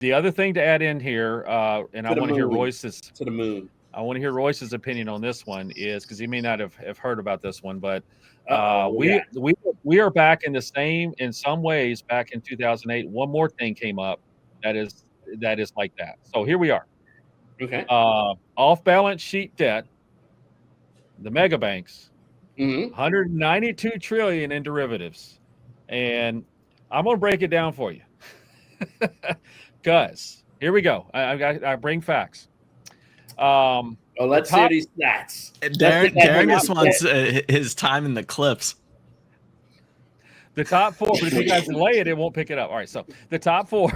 The other thing to add in here, and I want to hear Royce's to the moon. I want to hear Royce's opinion on this one, is because he may not have heard about this one, but we are back in the same, in some ways, back in 2008. One more thing came up that is like that. So here we are. Okay. Off balance sheet debt, the mega banks, Mm-hmm. 192 trillion in derivatives, and I'm going to break it down for you. Because here we go. I bring facts. Let's hear these stats. Darren just wants his time in the clips. The top four, but if you guys delay it, it won't pick it up. All right, so the top four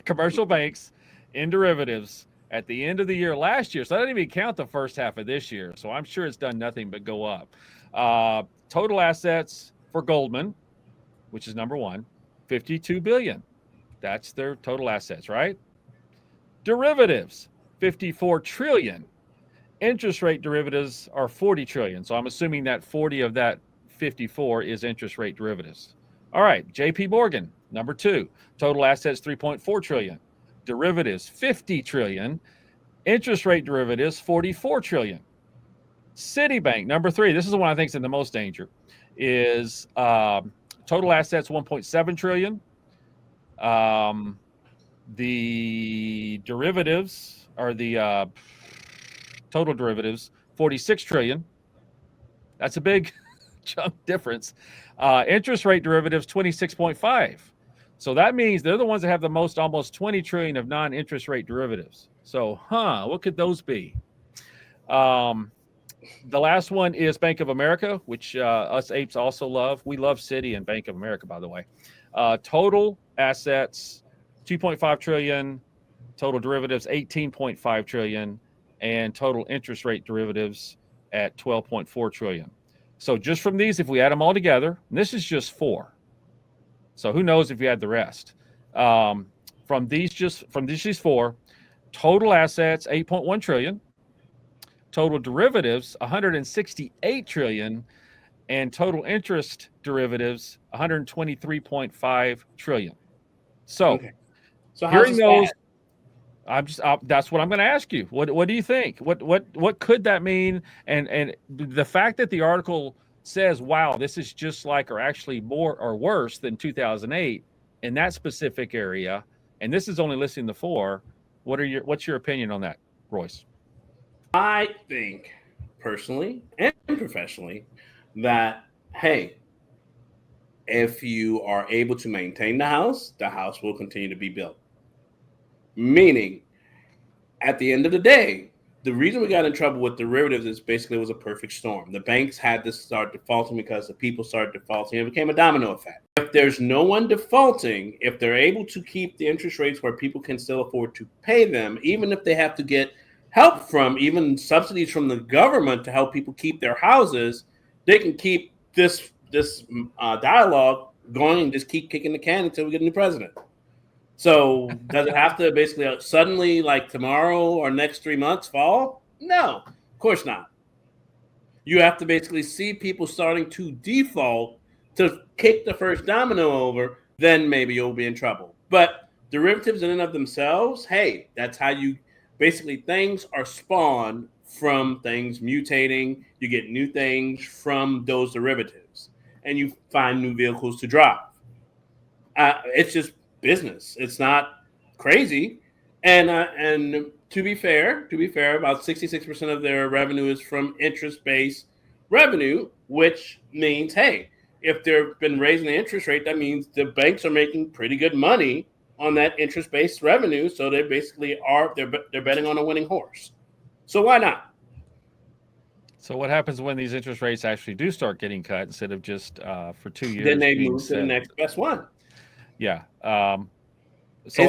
commercial banks in derivatives at the end of the year last year, so I didn't even count the first half of this year, so I'm sure it's done nothing but go up. Total assets for Goldman, which is number one, 52 billion. That's their total assets, right? Derivatives, 54 trillion. Interest rate derivatives are 40 trillion. So I'm assuming that 40 of that 54 is interest rate derivatives. All right, JP Morgan, number two, total assets 3.4 trillion. Derivatives, 50 trillion. Interest rate derivatives, 44 trillion. Citibank, number three, this is the one I think is in the most danger, is total assets 1.7 trillion. The derivatives, or the total derivatives, 46 trillion. That's a big chunk difference. Interest rate derivatives, 26.5. So that means they're the ones that have the most, almost 20 trillion of non-interest rate derivatives. So, what could those be? The last one is Bank of America, which us apes also love. We love Citi and Bank of America, by the way. Total assets, 2.5 trillion. Total derivatives, 18.5 trillion. And total interest rate derivatives at 12.4 trillion. So just from these, if we add them all together, and this is just four. So who knows if you add the rest? From these four, total assets, 8.1 trillion. Total derivatives, 168 trillion. And total interest derivatives, 123.5 trillion. So, hearing those, that's what I'm going to ask you. What do you think? What could that mean? And the fact that the article says, wow, this is just like, or actually more or worse than 2008 in that specific area, and this is only listing the four. What's your opinion on that, Royce? I think personally and professionally that, hey, if you are able to maintain the house will continue to be built. Meaning, at the end of the day, the reason we got in trouble with derivatives is basically it was a perfect storm. The banks had to start defaulting because the people started defaulting. It became a domino effect. If there's no one defaulting, if they're able to keep the interest rates where people can still afford to pay them, even if they have to get help from, even subsidies from the government to help people keep their houses, they can keep this dialogue going and just keep kicking the can until we get a new president. So does it have to basically suddenly, like tomorrow or next 3 months, fall? No, of course not. You have to basically see people starting to default to kick the first domino over, then maybe you'll be in trouble. But derivatives in and of themselves, hey, that's how you basically, things are spawned from things mutating. You get new things from those derivatives, and you find new vehicles to drive. It's just business. It's not crazy. And to be fair, about 66% of their revenue is from interest-based revenue, which means, hey, if they've been raising the interest rate, that means the banks are making pretty good money on that interest-based revenue. So they basically they're betting on a winning horse. So why not? So what happens when these interest rates actually do start getting cut instead of just for 2 years? Then they move to the next best one. Yeah. So